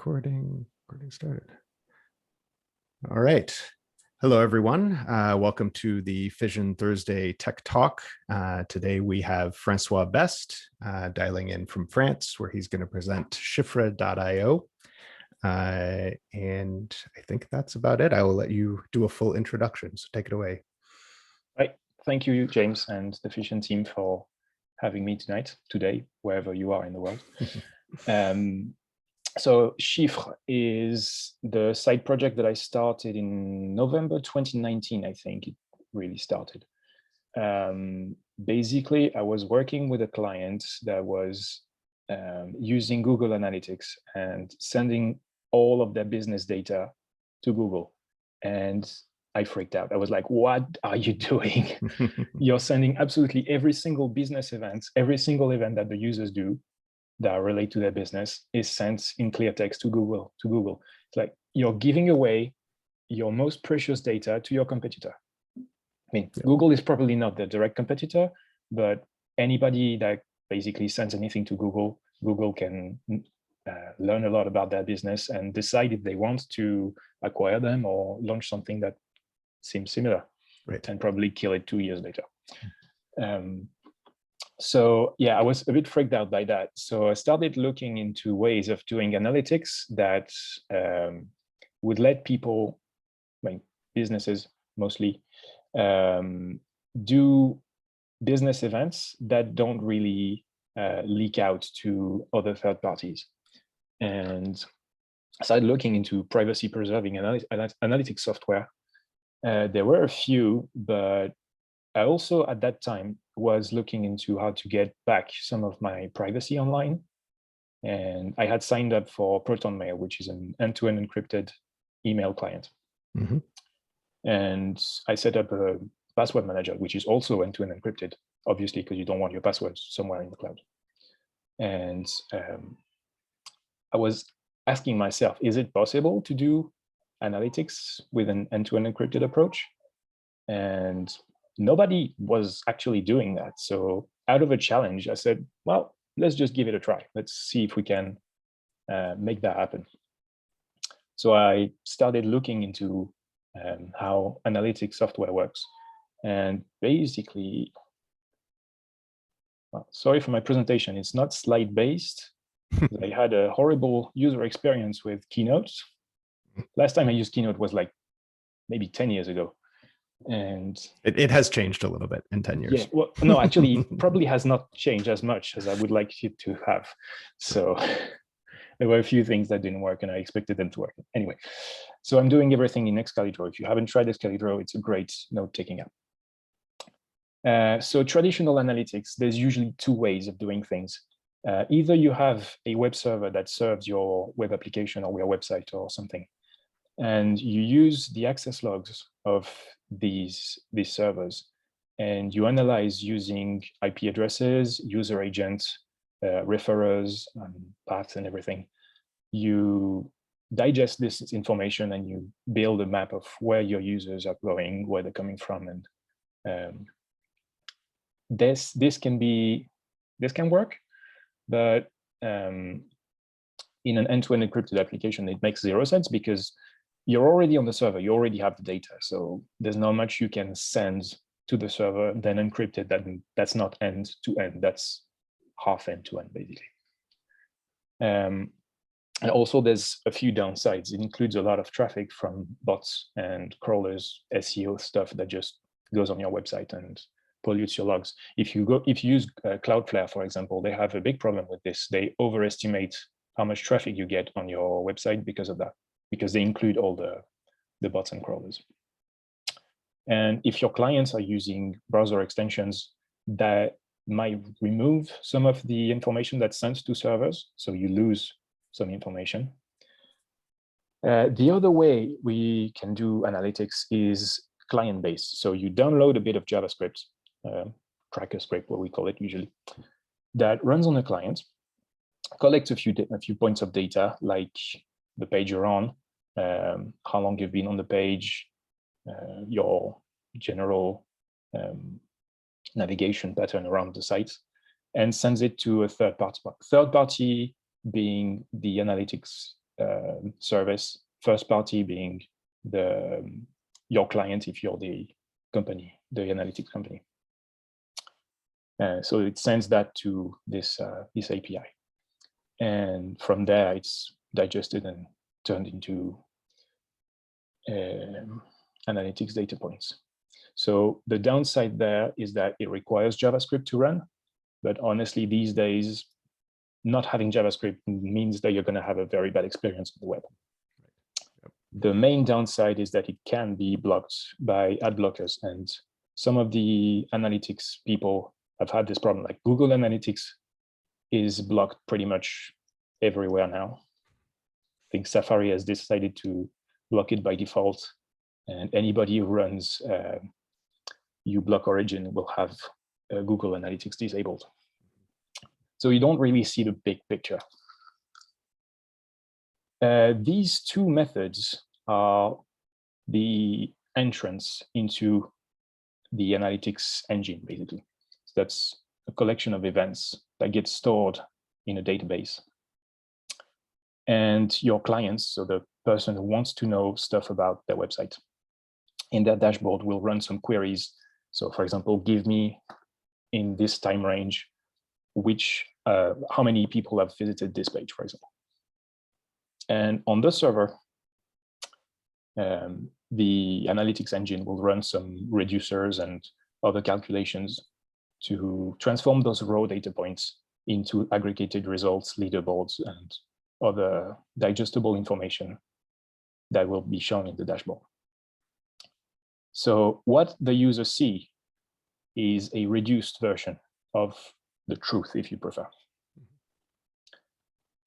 Recording started. All right. Hello, everyone. Welcome to the Fission Thursday Tech Talk. Today we have François Best dialing in from France, where he's going to present Chiffre.io. And I think that's about it. I will let you do a full introduction. So take it away. Right. Thank you, James, and the Fission team for having me today, wherever you are in the world. So Chiffre is the side project that I started in November 2019, I think it really started. Basically, I was working with a client that was using Google Analytics and sending all of their business data to Google. And I freaked out. I was like, what are you doing? You're sending absolutely every single business event, every single event that the users do that relate to their business is sent in clear text to Google. It's like you're giving away your most precious data to your competitor. I mean, yeah. Google is probably not the direct competitor, but anybody that basically sends anything to Google, Google can learn a lot about their business and decide if they want to acquire them or launch something that seems similar, right, and probably kill it 2 years later. So yeah, I was a bit freaked out by that. So I started looking into ways of doing analytics that would let people, like businesses mostly, do business events that don't really leak out to other third parties. And I started looking into privacy preserving analytics software. There were a few, but I also at that time was looking into how to get back some of my privacy online. And I had signed up for ProtonMail, which is an end-to-end encrypted email client. Mm-hmm. And I set up a password manager, which is also end-to-end encrypted, obviously, because you don't want your passwords somewhere in the cloud. And I was asking myself, is it possible to do analytics with an end-to-end encrypted approach? And nobody was actually doing that. So out of a challenge, I said, well, let's just give it a try. Let's see if we can make that happen. So I started looking into how analytics software works. And basically, well, sorry for my presentation, it's not slide-based. I had a horrible user experience with Keynote. Last time I used Keynote was like maybe 10 years ago. And it has changed a little bit in 10 years. Yeah, well, no, actually, it probably has not changed as much as I would like it to have. So there were a few things that didn't work and I expected them to work. Anyway, so I'm doing everything in Excalibur. If you haven't tried Excalibur, it's a great note-taking app. So traditional analytics, there's usually two ways of doing things. Either you have a web server that serves your web application or your website or something, and you use the access logs of these servers, and you analyze using IP addresses, user agents, referrers, paths, and everything. You digest this information and you build a map of where your users are going, where they're coming from, and this can work, but in an end-to-end encrypted application, it makes zero sense because you're already on the server, you already have the data. So there's not much you can send to the server, then encrypt it. That's not end-to-end, that's half end-to-end, basically. And also there's a few downsides. It includes a lot of traffic from bots and crawlers, SEO stuff that just goes on your website and pollutes your logs. If you use Cloudflare, for example, they have a big problem with this. They overestimate how much traffic you get on your website because of that, because they include all the bots and crawlers. And if your clients are using browser extensions, that might remove some of the information that's sent to servers, so you lose some information. The other way we can do analytics is client-based. So you download a bit of JavaScript, cracker script, what we call it usually, that runs on a client, collects a few points of data, like the page you're on, how long you've been on the page, your general navigation pattern around the site, and sends it to a third party. Third party being the analytics service, first party being your client if you're the company, the analytics company. So it sends that to this API. And from there, it's digested and turned into analytics data points. So the downside there is that it requires JavaScript to run. But honestly, these days, not having JavaScript means that you're going to have a very bad experience on the web. Yep. The main downside is that it can be blocked by ad blockers. And some of the analytics people have had this problem. Like Google Analytics is blocked pretty much everywhere now. I think Safari has decided to block it by default. And anybody who runs uBlock Origin will have Google Analytics disabled. So you don't really see the big picture. These two methods are the entrance into the analytics engine, basically. So that's a collection of events that get stored in a database. And your clients, so the person who wants to know stuff about their website, in their dashboard will run some queries. So for example, give me in this time range, how many people have visited this page, for example. And on the server, the analytics engine will run some reducers and other calculations to transform those raw data points into aggregated results, leaderboards, and other digestible information that will be shown in the dashboard. So what the users see is a reduced version of the truth, if you prefer.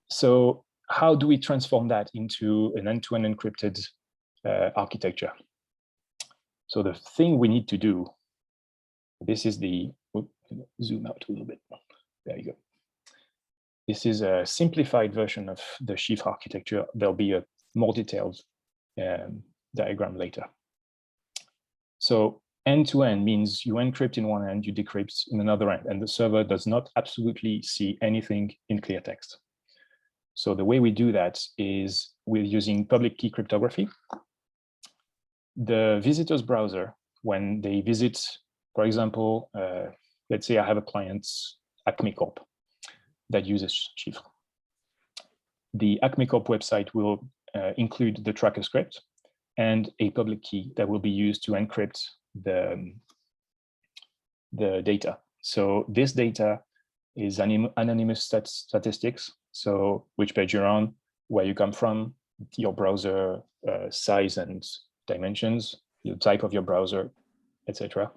So how do we transform that into an end-to-end encrypted architecture? So the thing we need to do, this is the, zoom out a little bit. There you go. This is a simplified version of the Chiffre architecture. There'll be a more detailed diagram later. So end-to-end means you encrypt in one end, you decrypt in another end, and the server does not absolutely see anything in clear text. So the way we do that is we're using public key cryptography. The visitor's browser, when they visit, for example, let's say I have a client, Acme Corp, that uses Chiffre. The Acme Corp website will include the tracker script and a public key that will be used to encrypt the data. So this data is anonymous statistics. So which page you're on, where you come from, your browser size and dimensions, the type of your browser, etc.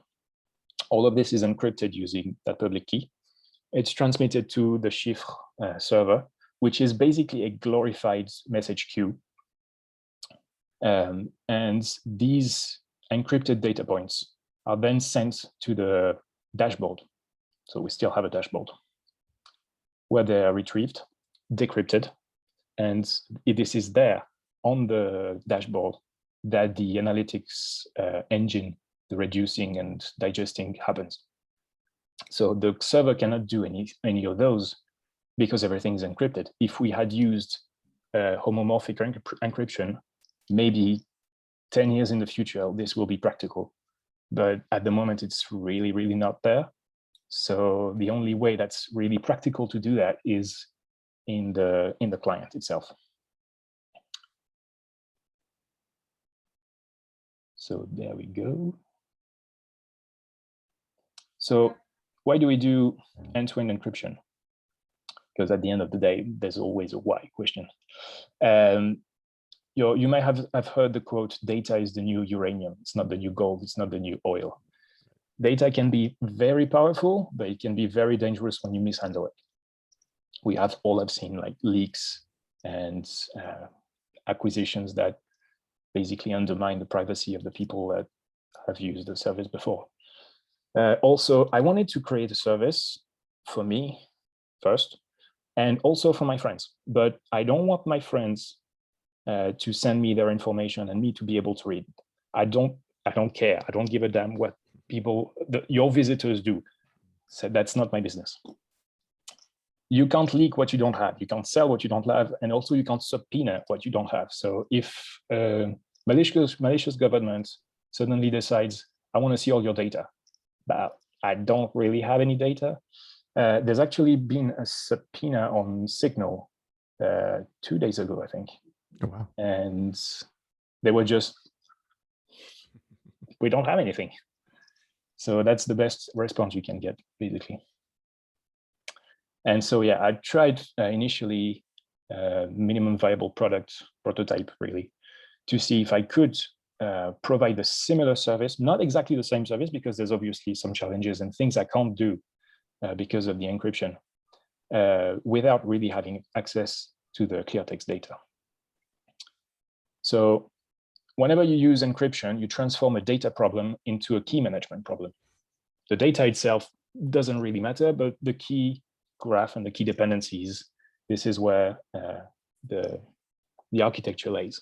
All of this is encrypted using that public key. It's transmitted to the Chiffre server, which is basically a glorified message queue. And these encrypted data points are then sent to the dashboard. So we still have a dashboard where they are retrieved, decrypted, and this is there on the dashboard that the analytics engine, the reducing and digesting happens. So the server cannot do any of those because everything is encrypted. If we had used homomorphic encryption, maybe 10 years in the future, this will be practical. But at the moment, it's really, really not there. So the only way that's really practical to do that is in the client itself. So there we go. So why do we do end-to-end encryption? Because at the end of the day, there's always a why question. You may have heard the quote, data is the new uranium. It's not the new gold. It's not the new oil. Data can be very powerful, but it can be very dangerous when you mishandle it. We all have seen like leaks and acquisitions that basically undermine the privacy of the people that have used the service before. Also, I wanted to create a service for me first, and also for my friends. But I don't want my friends to send me their information and me to be able to read. I don't care. I don't give a damn what your visitors do. So that's not my business. you can't leak what you don't have. You can't sell what you don't have, and also you can't subpoena what you don't have. So if malicious government suddenly decides, I want to see all your data, but I don't really have any data. There's actually been a subpoena on Signal 2 days ago, I think. Oh, wow. And they were just, we don't have anything. So that's the best response you can get, basically. And so, yeah, I tried initially minimum viable product prototype, really, to see if I could provide a similar service, not exactly the same service, because there's obviously some challenges and things I can't do because of the encryption, without really having access to the clear text data. So whenever you use encryption, you transform a data problem into a key management problem. The data itself doesn't really matter, but the key graph and the key dependencies, this is where the architecture lays.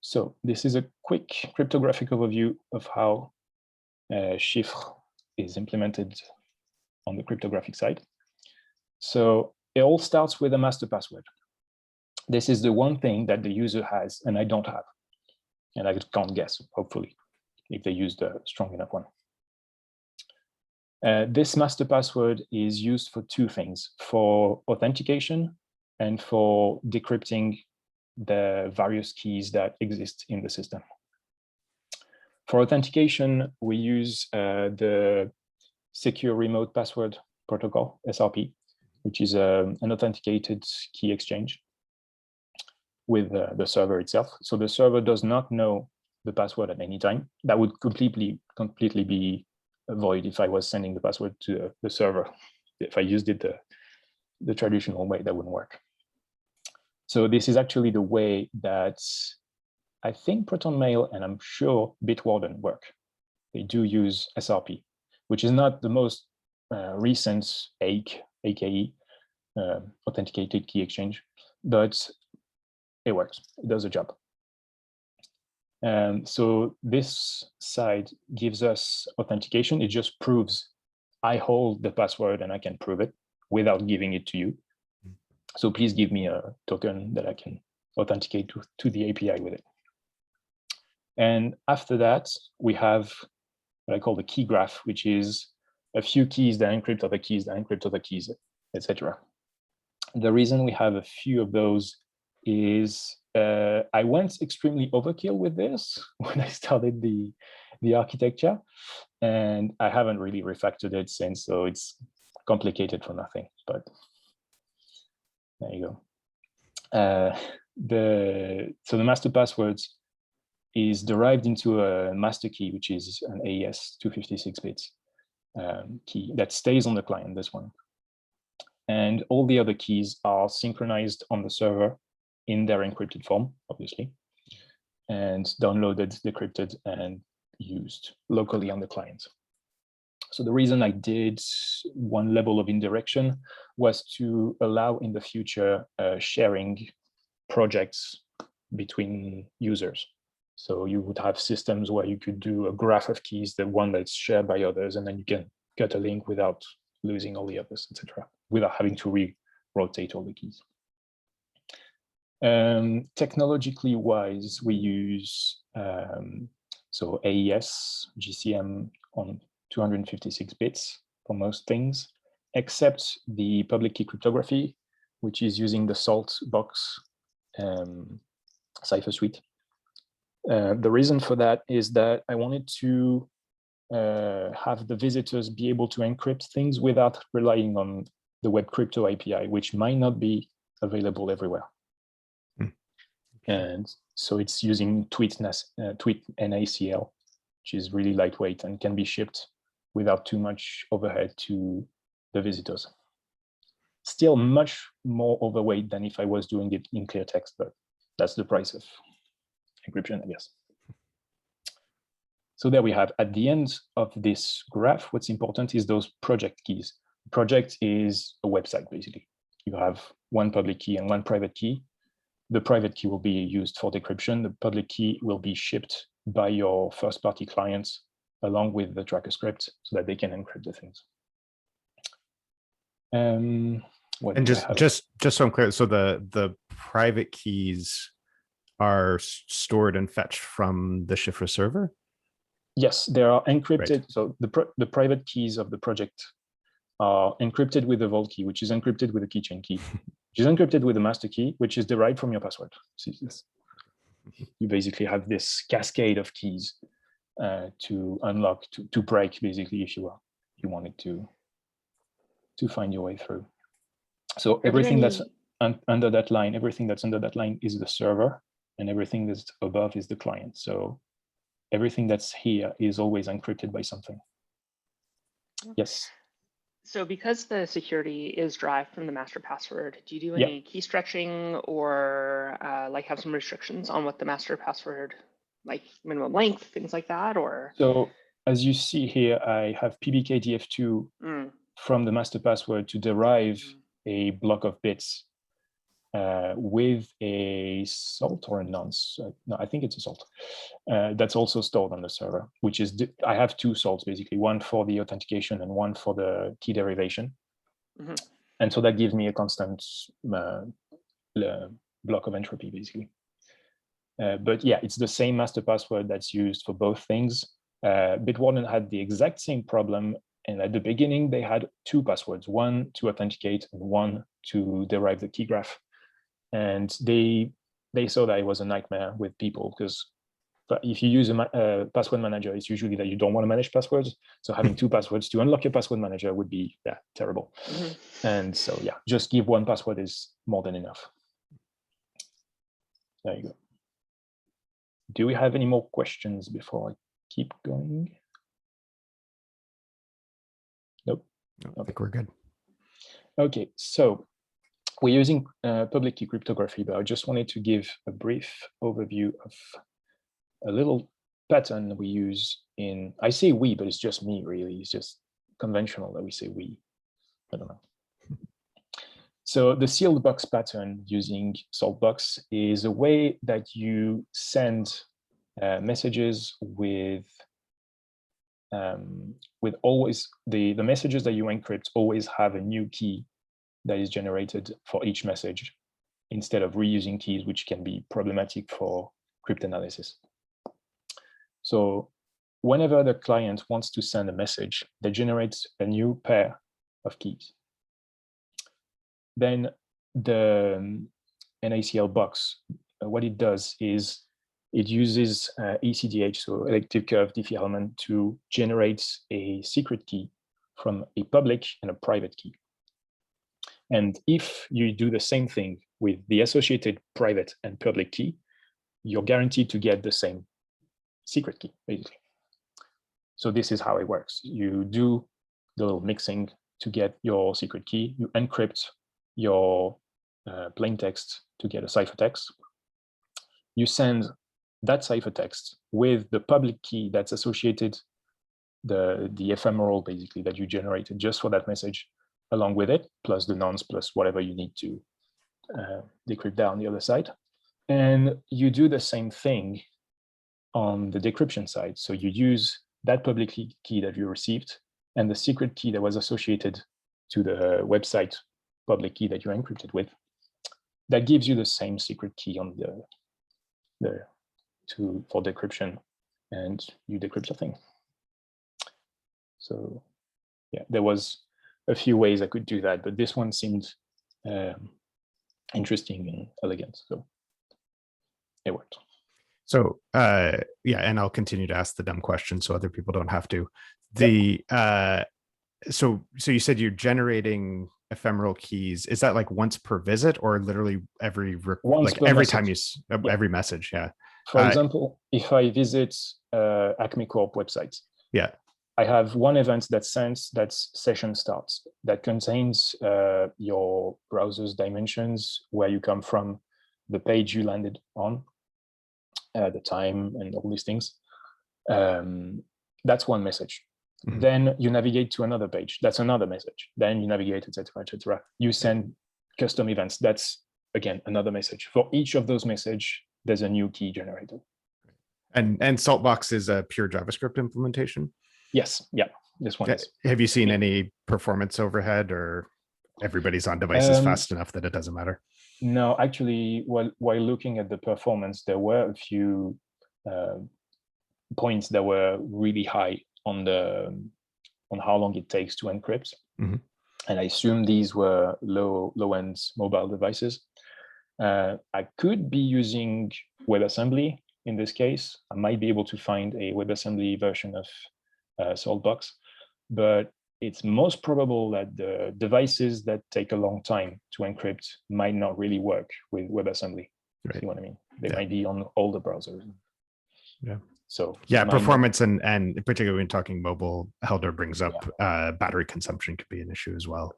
So this is a quick cryptographic overview of how Chiffre is implemented on the cryptographic side. So it all starts with a master password. This is the one thing that the user has and I don't have. And I can't guess, hopefully, if they use the strong enough one. This master password is used for two things, for authentication and for decrypting the various keys that exist in the system. For authentication, we use the Secure Remote Password Protocol, SRP, which is an authenticated key exchange with the server itself. So the server does not know the password at any time. That would completely be void if I was sending the password to the server. If I used it the traditional way, that wouldn't work. So this is actually the way that I think ProtonMail and I'm sure Bitwarden work. They do use SRP, which is not the most recent AKE, authenticated key exchange, but it works, it does a job. So this side gives us authentication. It just proves I hold the password and I can prove it without giving it to you. So please give me a token that I can authenticate to the API with it. And after that, we have what I call the key graph, which is a few keys that encrypt other keys that encrypt other keys, etc. The reason we have a few of those is I went extremely overkill with this when I started the architecture, and I haven't really refactored it since, so it's complicated for nothing, but there you go. So the master passwords is derived into a master key, which is an AES 256 bits key that stays on the client, this one. And all the other keys are synchronized on the server in their encrypted form, obviously, and downloaded, decrypted, and used locally on the client. So the reason I did one level of indirection was to allow in the future sharing projects between users. So you would have systems where you could do a graph of keys, the one that's shared by others, and then you can cut a link without losing all the others, etc., without having to re-rotate all the keys. Technologically wise, we use so AES, GCM on 256 bits for most things, except the public key cryptography, which is using the Salt box cipher suite. The reason for that is that I wanted to have the visitors be able to encrypt things without relying on the web crypto API, which might not be available everywhere. And so it's using tweet NaCl, which is really lightweight and can be shipped without too much overhead to the visitors. Still much more overweight than if I was doing it in clear text, but that's the price of encryption, I guess. So there we have, at the end of this graph, what's important is those project keys. Project is a website, basically. You have one public key and one private key. The private key will be used for decryption. The public key will be shipped by your first-party clients along with the tracker script so that they can encrypt the things. What And do I have? just so I'm clear, so the private keys are stored and fetched from the Chiffre server? Yes, they are encrypted. Right. So the private keys of the project are encrypted with the vault key, which is encrypted with a keychain key, which is encrypted with a master key, which is derived from your password. So you basically have this cascade of keys to unlock, to break, basically, if you will, if you wanted to find your way through. So everything that's under that line, everything that's under that line is the server, and everything that's above is the client. So everything that's here is always encrypted by something. Yes. So because the security is derived from the master password, do you do Yeah. any key stretching or like have some restrictions on what the master password, like minimum length, things like that? Or So as you see here, I have PBKDF2 from the master password to derive a block of bits with a salt or a nonce. No, I think it's a salt. That's also stored on the server, which is, I have two salts, basically, one for the authentication and one for the key derivation. And so that gives me a constant block of entropy, basically. But yeah, it's the same master password that's used for both things. Bitwarden had the exact same problem. And at the beginning, they had two passwords, one to authenticate and one to derive the key graph. And they saw that it was a nightmare with people, because if you use a password manager, it's usually that you don't want to manage passwords. So having two passwords to unlock your password manager would be terrible. And so yeah, just give one password is more than enough. There you go. Do we have any more questions before I keep going? Nope. I think we're good. Okay, so we're using public key cryptography, but I just wanted to give a brief overview of a little pattern we use in, I say we, but it's just me, really. It's just conventional that we say we. I don't know. So the sealed box pattern using saltbox is a way that you send messages with always, the messages that you encrypt always have a new key that is generated for each message, instead of reusing keys, which can be problematic for cryptanalysis. So whenever the client wants to send a message, they generate a new pair of keys. Then the NaCl box, what it does is it uses ECDH, so elliptic curve Diffie-Hellman, to generate a secret key from a public and a private key. And if you do the same thing with the associated private and public key, you're guaranteed to get the same secret key, basically. So this is how it works. You do the little mixing to get your secret key. You encrypt your plain text to get a ciphertext. You send that ciphertext with the public key that's associated, the ephemeral, basically, that you generated just for that message, along with it, plus the nonce, plus whatever you need to decrypt that on the other side. And you do the same thing on the decryption side. So you use that public key that you received and the secret key that was associated to the website public key that you encrypted with. That gives you the same secret key on for decryption, and you decrypt your thing. So yeah, there was a few ways I could do that, but this one seemed interesting and elegant, so it worked. So yeah, and I'll continue to ask the dumb questions so other people don't have to. The so you said you're generating ephemeral keys. Is that like once per visit, or literally every time you every message? Yeah. For example, if I visit Acme Corp website, yeah, I have one event that sends, that's session starts, that contains your browser's dimensions, where you come from, the page you landed on, the time, and all these things. That's one message. Mm-hmm. Then you navigate to another page. That's another message. Then you navigate, etc., etc. You send custom events. That's, again, another message. For each of those messages, there's a new key generated. And Saltbox is a pure JavaScript implementation? Yes. Yeah. This one is. Have you seen any performance overhead or? Everybody's on devices fast enough that it doesn't matter. No, actually, while looking at the performance, there were a few points that were really high on how long it takes to encrypt. Mm-hmm. And I assume these were low-end mobile devices. I could be using WebAssembly in this case. I might be able to find a WebAssembly version of Saltbox, but it's most probable that the devices that take a long time to encrypt might not really work with WebAssembly. Right. See what I mean? They Yeah. might be on older browsers. Yeah. So yeah, performance and particularly when talking mobile, Helder brings up battery consumption could be an issue as well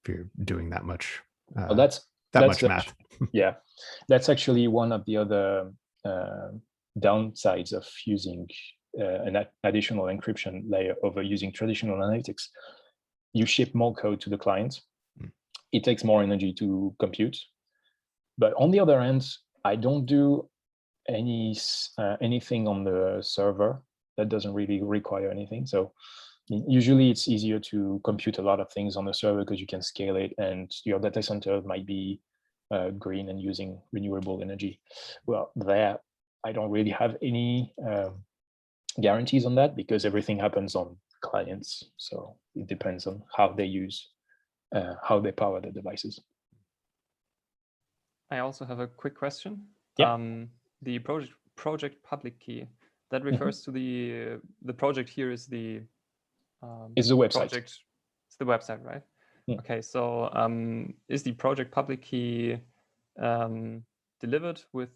if you're doing that much. Well, that's much math. Yeah, that's actually one of the other downsides of using an additional encryption layer over using traditional analytics. You ship more code to the client. It takes more energy to compute. But on the other hand, I don't do anything on the server that doesn't really require anything. So usually it's easier to compute a lot of things on the server because you can scale it, and your data center might be green and using renewable energy. Well, there I don't really have any guarantees on that because everything happens on clients. So it depends on how they use, how they power the devices. I also have a quick question. Yeah. The project public key, that refers to the project here is the it's the website. Project, it's the website, right? Okay, so is the project public key delivered with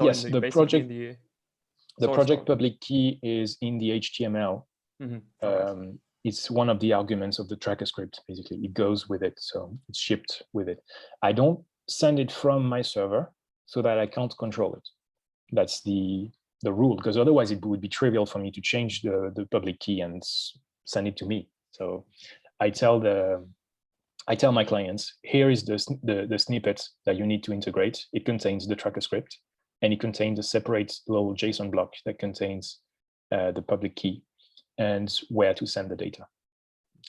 yes, the project public key is in the HTML. It's one of the arguments of the tracker script. Basically, it goes with it, so it's shipped with it. I don't send it from my server so that I can't control it. That's the rule, because otherwise it would be trivial for me to change the public key and send it to me. So I tell my clients, here is the snippet that you need to integrate. It contains the tracker script, and it contains a separate little JSON block that contains the public key and where to send the data.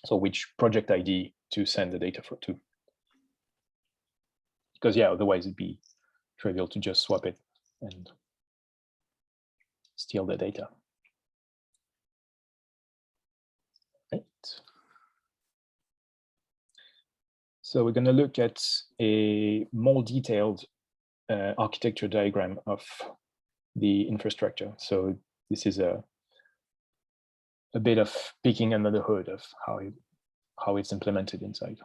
So which project ID to send the data to. Because otherwise it'd be trivial to just swap it and steal the data. Right. So we're going to look at a more detailed architecture diagram of the infrastructure. So this is a bit of peeking under the hood of how it's implemented inside.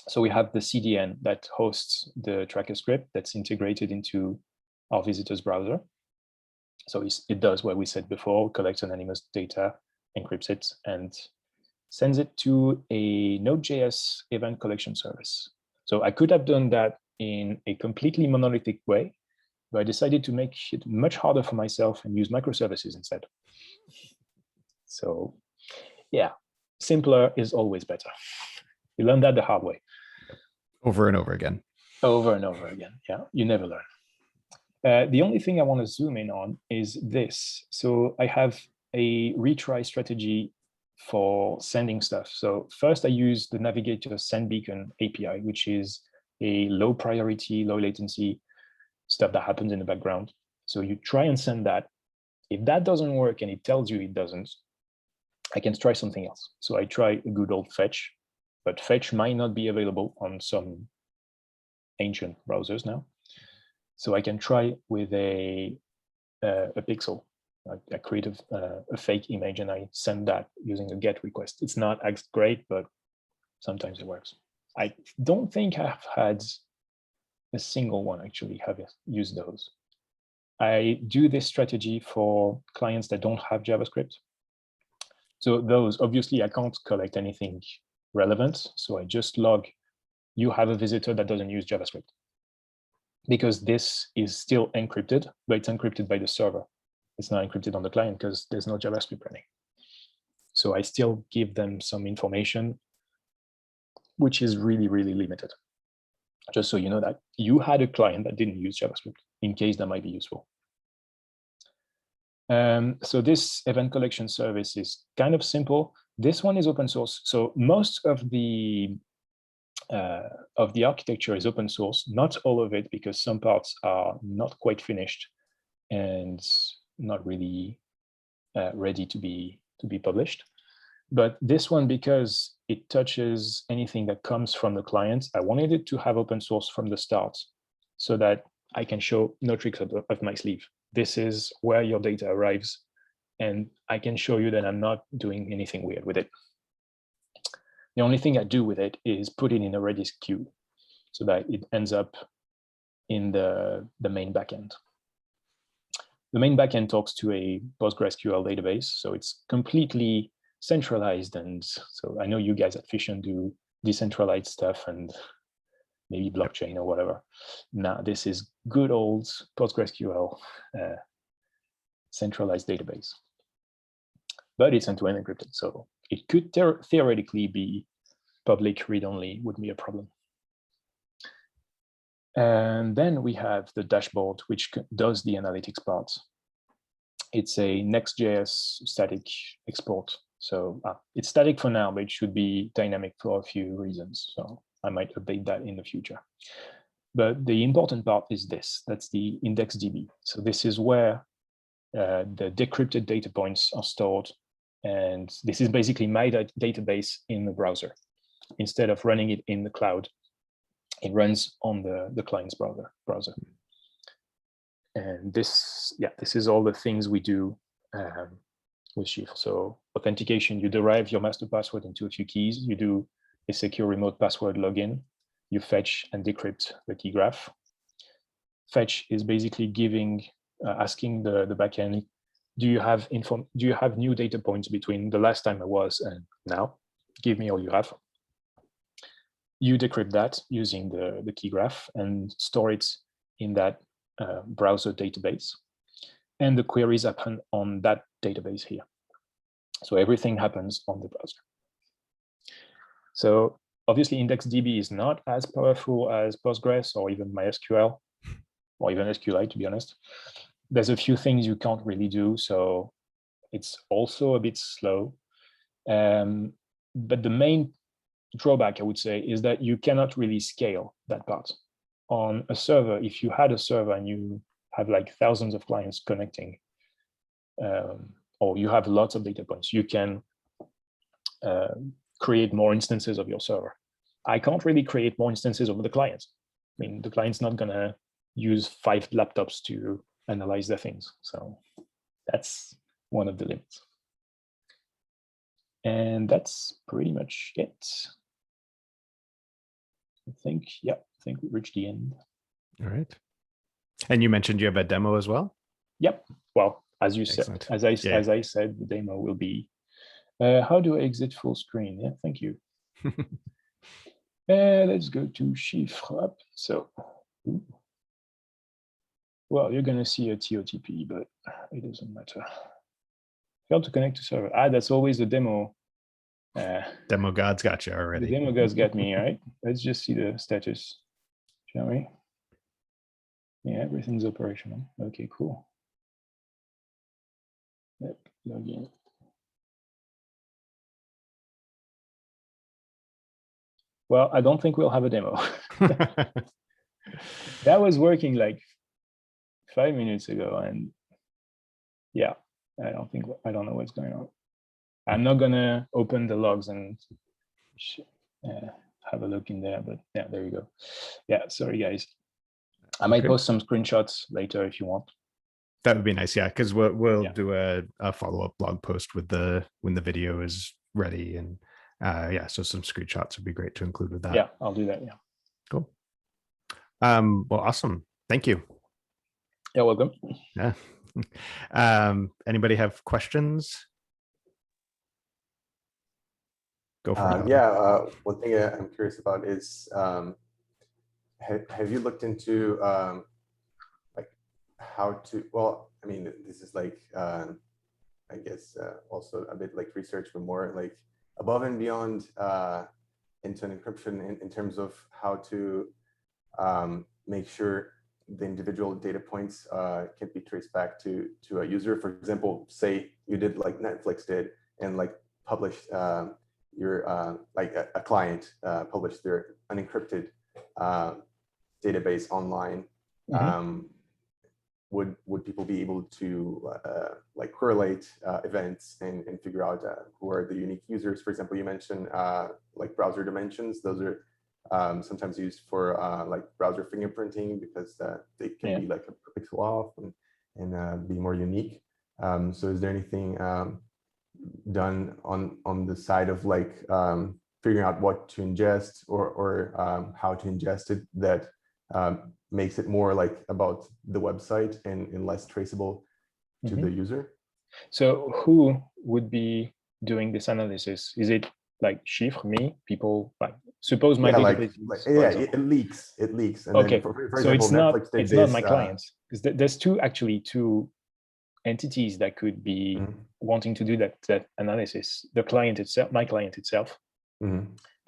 So we have the CDN that hosts the tracker script that's integrated into our visitor's browser. So it does what we said before, collects anonymous data, encrypts it, and sends it to a Node.js event collection service. So I could have done that in a completely monolithic way, but I decided to make it much harder for myself and use microservices instead. So yeah, simpler is always better. You learn that the hard way. Over and over again. Over and over again, yeah, you never learn. The only thing I want to zoom in on is this. So I have a retry strategy for sending stuff. So first I use the Navigator Send Beacon API, which is a low priority, low latency stuff that happens in the background. So you try and send that. If that doesn't work and it tells you it doesn't, I can try something else. So I try a good old fetch, but fetch might not be available on some ancient browsers now. So I can try with a pixel. I create a fake image and I send that using a GET request. It's not as great, but sometimes it works. I don't think I've had a single one actually have used those. I do this strategy for clients that don't have JavaScript. So those, obviously I can't collect anything relevant. So I just log, you have a visitor that doesn't use JavaScript. Because this is still encrypted, but it's encrypted by the server. It's not encrypted on the client because there's no JavaScript running. So I still give them some information, which is really, really limited. Just so you know that you had a client that didn't use JavaScript, in case that might be useful. So this event collection service is kind of simple. This one is open source. So most of the of the architecture is open source. Not all of it, because some parts are not quite finished and not really ready to be published. But this one, because it touches anything that comes from the client, I wanted it to have open source from the start, so that I can show no tricks up my sleeve. This is where your data arrives, and I can show you that I'm not doing anything weird with it. The only thing I do with it is put it in a Redis queue, so that it ends up in the main backend. The main backend talks to a PostgreSQL database, so it's completely centralized. And so I know you guys at Fission do decentralized stuff and maybe blockchain or whatever. Now this is good old PostgreSQL centralized database, but it's end-to-end encrypted, so it could theoretically be public read-only, wouldn't be a problem. And then we have the dashboard, which does the analytics part. It's a Next.js static export. So it's static for now, but it should be dynamic for a few reasons. So I might update that in the future. But the important part is this, that's the IndexedDB. So this is where the decrypted data points are stored. And this is basically my database in the browser. Instead of running it in the cloud, it runs on the client's browser. And this is all the things we do with Chiffre. So authentication, you derive your master password into a few keys. You do a secure remote password login. You fetch and decrypt the key graph. Fetch is basically asking the backend, do you have new data points between the last time I was and now? Give me all you have. You decrypt that using the key graph and store it in that browser database. And the queries happen on that database here. So everything happens on the browser. So obviously IndexedDB is not as powerful as Postgres or even MySQL, or even SQLite, to be honest. There's a few things you can't really do, so it's also a bit slow. But the main drawback, I would say, is that you cannot really scale that part. On a server, if you had a server and you have like thousands of clients connecting, or you have lots of data points, you can create more instances of your server. I can't really create more instances of the clients. I mean, the client's not gonna use 5 laptops to analyze the things. So that's one of the limits. And that's pretty much it. I think we reached the end. All right. And you mentioned you have a demo as well? Yep. Well, as you Excellent. said, as I said, the demo will be how do I exit full screen? Yeah, thank you. Let's go to Chiffre. So, well, you're gonna see a TOTP, but it doesn't matter. Failed to connect to server. That's always the demo. Demo gods got you already. The demo gods got me, right? Let's just see the status, shall we? Yeah, everything's operational. Okay, cool. Yep, log in. Well, I don't think we'll have a demo. That was working like 5 minutes ago, and yeah, I don't know what's going on. I'm not gonna open the logs and have a look in there, but yeah, there you go. Yeah, sorry guys. I might post some screenshots later if you want. That would be nice, yeah, because we'll do a follow-up blog post with when the video is ready, and yeah, so some screenshots would be great to include with that. Yeah, I'll do that. Yeah. Cool. Well, awesome. Thank you. You're welcome. Yeah. Anybody have questions? Go for it. Yeah, one thing I'm curious about is, have you looked into like how to, well, I mean, this is like, I guess also a bit like research, but more like above and beyond end-to-end encryption in terms of how to make sure the individual data points can be traced back to a user. For example, say you did like Netflix did and like published like a client published their unencrypted database online, would people be able to like correlate events and figure out who are the unique users? For example, you mentioned like browser dimensions. Those are sometimes used for like browser fingerprinting because they can be like a pixel off and be more unique. So is there anything done on the side of like figuring out what to ingest or how to ingest it that makes it more like about the website and less traceable to the user? So who would be doing this analysis? Is it like Chiffre, me, people like suppose my database? It leaks. And okay, then for so example, it's not my clients, because there's two entities that could be wanting to do that analysis. The client itself, my client itself,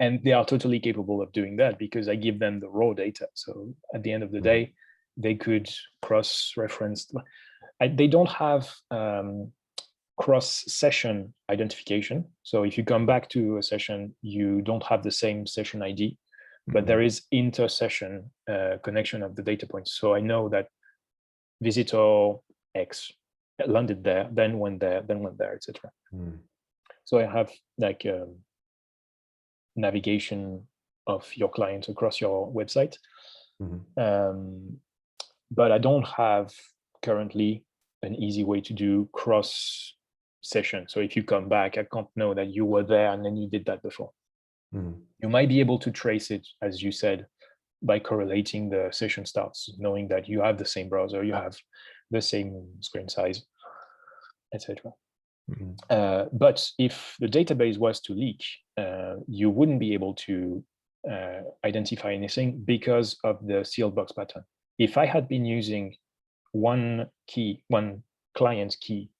and they are totally capable of doing that because I give them the raw data. So at the end of the day, they could cross-reference. They don't have cross-session identification. So if you come back to a session, you don't have the same session ID, but there is inter-session connection of the data points. So I know that visitor X landed there, then went there, etc. So I have like navigation of your client across your website. But I don't have currently an easy way to do cross session. So if you come back, I can't know that you were there and then you did that before. You might be able to trace it, as you said, by correlating the session starts, knowing that you have the same browser, you have the same screen size, etc. But if the database was to leak, you wouldn't be able to identify anything because of the sealed box pattern. If I had been using one client key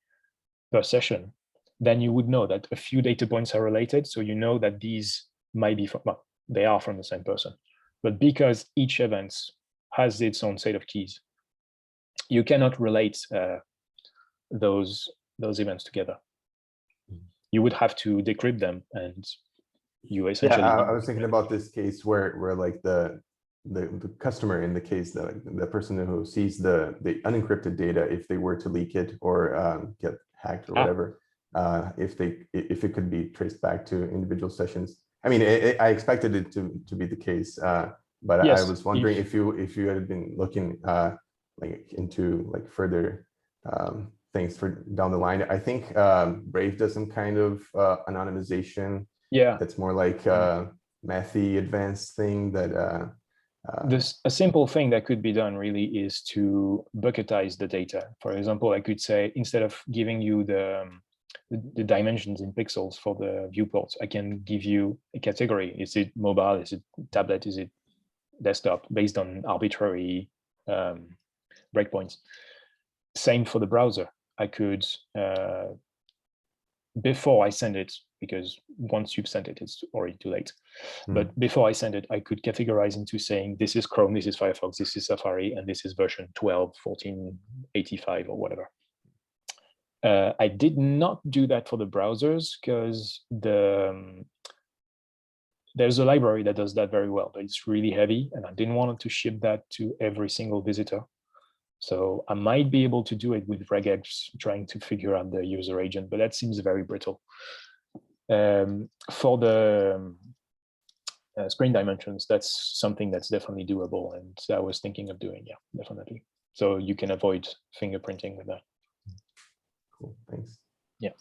per session, then you would know that a few data points are related. So you know that these might be from, well, they are from the same person. But because each event has its own set of keys, you cannot relate those events together. You would have to decrypt them, and you essentially. Yeah, I was thinking about this case where like the customer, in the case, the person who sees the unencrypted data, if they were to leak it or get hacked or whatever, if it could be traced back to individual sessions. I mean, I expected it to be the case, but yes, I was wondering if you had been looking like into like further things for down the line. I think Brave does some kind of anonymization. Yeah, that's more like mathy advanced thing that. A simple thing that could be done really is to bucketize the data. For example, I could say, instead of giving you the dimensions in pixels for the viewports, I can give you a category. Is it mobile? Is it tablet? Is it desktop? Based on arbitrary breakpoints. Same for the browser. I could, before I send it, because once you've sent it, it's already too late. But before I send it, I could categorize into saying, this is Chrome, this is Firefox, this is Safari, and this is version 12, 14, 85, or whatever. I did not do that for the browsers because there's a library that does that very well, but it's really heavy, and I didn't want to ship that to every single visitor. So I might be able to do it with regex, trying to figure out the user agent, but that seems very brittle. For the screen dimensions, that's something that's definitely doable, and I was thinking of doing, yeah, definitely. So you can avoid fingerprinting with that. Cool, thanks. Yeah.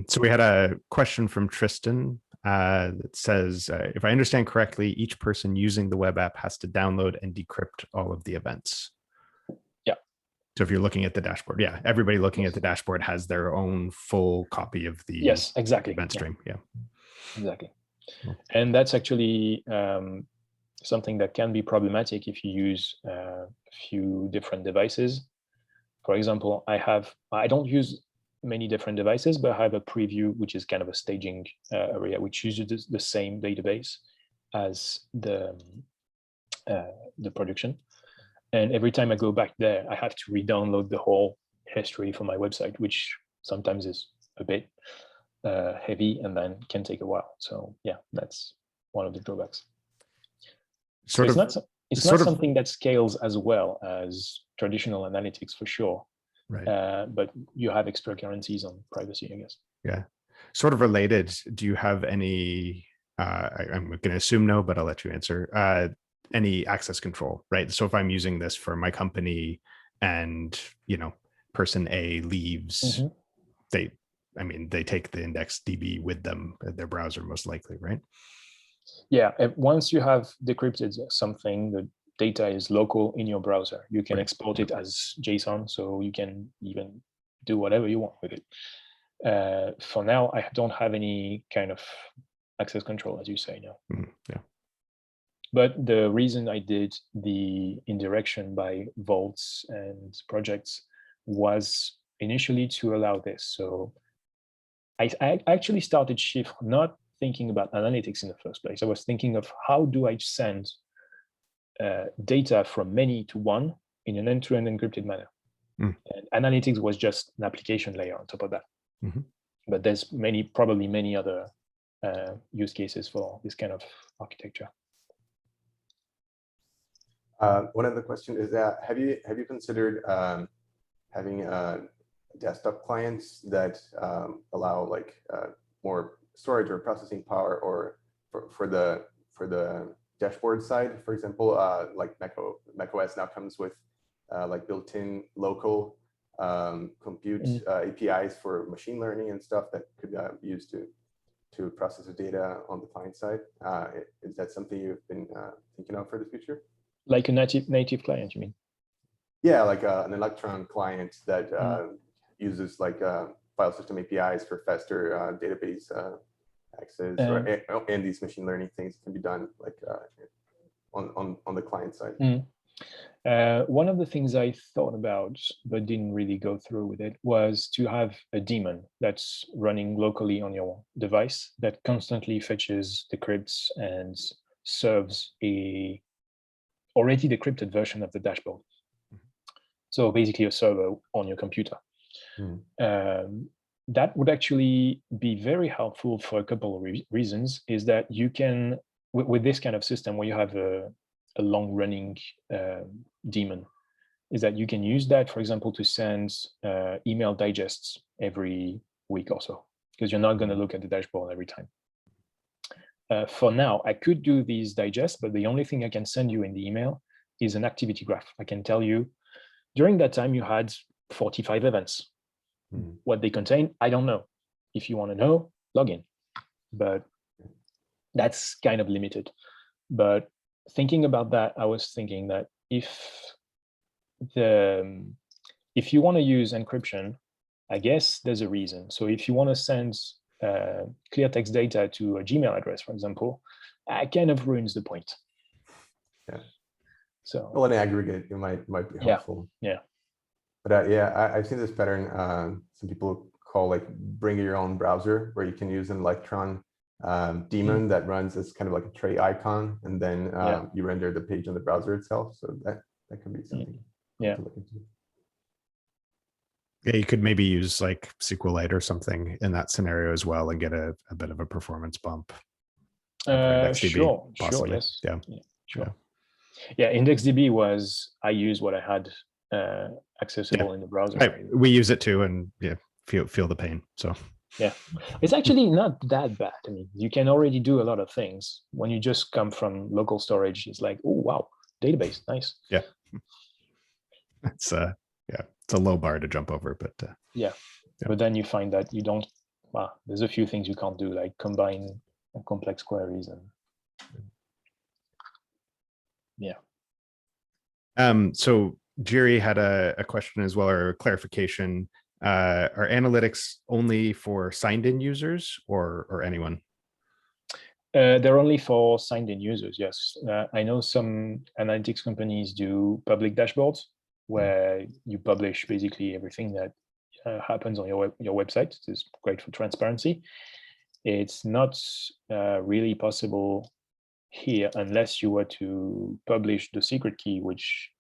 So we had a question from Tristan that says, if I understand correctly, each person using the web app has to download and decrypt all of the events. Yeah. So if you're looking at the dashboard, yeah, everybody looking at the dashboard has their own full copy of the event stream. Yeah, exactly. And that's actually something that can be problematic if you use a few different devices. For example, I don't use many different devices, but I have a preview, which is kind of a staging area, which uses the same database as the production. And every time I go back there, I have to re-download the whole history for my website, which sometimes is a bit. heavy and then can take a while. So yeah, that's one of the drawbacks. Sort of, it's not something that scales as well as traditional analytics for sure. right. But you have extra guarantees on privacy, I guess. Yeah. Sort of related. Do you have any, I'm going to assume no, but I'll let you answer, any access control, right? So if I'm using this for my company and, you know, person A leaves, they take the index DB with them, their browser most likely, right? Yeah, once you have decrypted something, the data is local in your browser. You can export it as JSON, so you can even do whatever you want with it. For now, I don't have any kind of access control, as you say now. Yeah. But the reason I did the indirection by vaults and projects was initially to allow this. So I actually started Chiffre not thinking about analytics in the first place. I was thinking of how do I send data from many to one in an end-to-end encrypted manner. And analytics was just an application layer on top of that. But there's probably many other use cases for this kind of architecture. One other question is that have you considered having desktop clients that allow like more storage or processing power, or for the dashboard side, for example, like macOS now comes with like built-in local compute APIs for machine learning and stuff that could be used to process the data on the client side. Is that something you've been thinking of for the future? Like a native client, you mean? Yeah, like an Electron client that uses like file system APIs for faster database access, and these machine learning things can be done like on the client side. One of the things I thought about but didn't really go through with it was to have a daemon that's running locally on your device that constantly fetches, decrypts, and serves a already decrypted version of the dashboard. So basically a server on your computer. That would actually be very helpful for a couple of reasons. Is that you can, with this kind of system where you have a long-running daemon, is that you can use that, for example, to send email digests every week or so, because you're not going to look at the dashboard every time. For now, I could do these digests, but the only thing I can send you in the email is an activity graph. I can tell you, during that time, you had 45 events. What they contain, I don't know. If you want to know, log in. But that's kind of limited. But thinking about that, I was thinking that if you want to use encryption, I guess there's a reason. So if you want to send clear text data to a Gmail address, for example, it kind of ruins the point. Yeah. So well, in aggregate, it might be helpful. Yeah. But yeah, I've seen this pattern. Some people call like bring your own browser, where you can use an Electron daemon that runs as kind of like a tray icon, and then you render the page on the browser itself. So that could be something. Yeah. To look into. Yeah, you could maybe use like SQLite or something in that scenario as well and get a bit of a performance bump. Sure, possibly. Yes. Yeah. Sure. Yeah, IndexedDB was, I use what I had accessible in the browser. Right. We use it too, and feel the pain. So yeah, it's actually not that bad. I mean, you can already do a lot of things when you just come from local storage. It's like, oh wow, database, nice. Yeah, it's it's a low bar to jump over, but but then you find that you don't. There's a few things you can't do, like combine complex queries and So Jerry had a question as well, or a clarification. Are analytics only for signed-in users or anyone? They're only for signed-in users, yes. I know some analytics companies do public dashboards where you publish basically everything that happens on your website. It's great for transparency. It's not really possible here unless you were to publish the secret key, which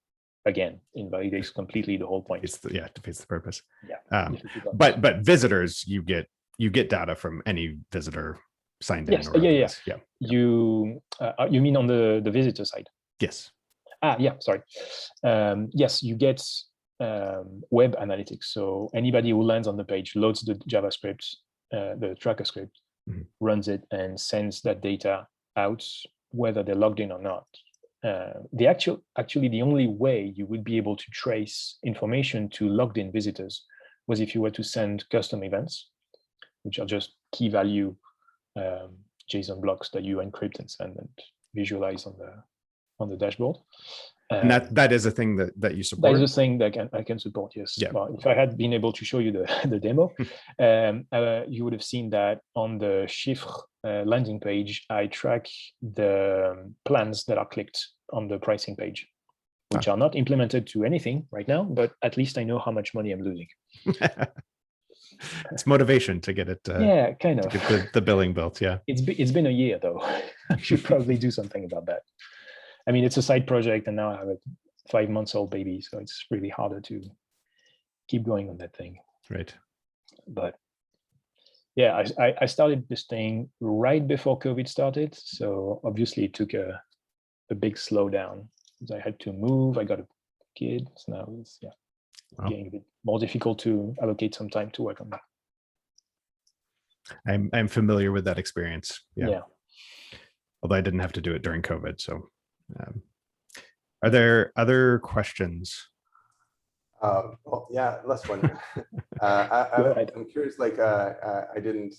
again invalidates completely the whole point. Defeats the purpose. Yeah. But visitors, you get you get data from any visitor signed Yes, in. Or yeah. Yeah. You mean on the visitor side? Yes. Yeah, sorry. Yes, you get web analytics. So anybody who lands on the page loads the JavaScript, the tracker script, runs it and sends that data out, whether they're logged in or not. Actually, the only way you would be able to trace information to logged in visitors was if you were to send custom events, which are just key value JSON blocks that you encrypt and send and visualize on the dashboard. And that is a thing that you support. That is a thing that I can support. Yes. Yeah. Well, if I had been able to show you the demo, you would have seen that on the Chiffre landing page, I track the plans that are clicked on the pricing page, which are not implemented to anything right now, but at least I know how much money I'm losing. It's motivation to get it. Yeah, kind of. To get the billing built. Yeah. It's been a year though. I should probably do something about that. I mean, it's a side project, and now I have a 5-month-old baby, so it's really harder to keep going on that thing. Right. But yeah, I started this thing right before COVID started, so obviously it took a big slowdown because I had to move. I got a kid, so now it's getting a bit more difficult to allocate some time to work on that. I'm familiar with that experience. Yeah. Although I didn't have to do it during COVID, so. Are there other questions? Well, yeah, last one. I'm curious, like, I didn't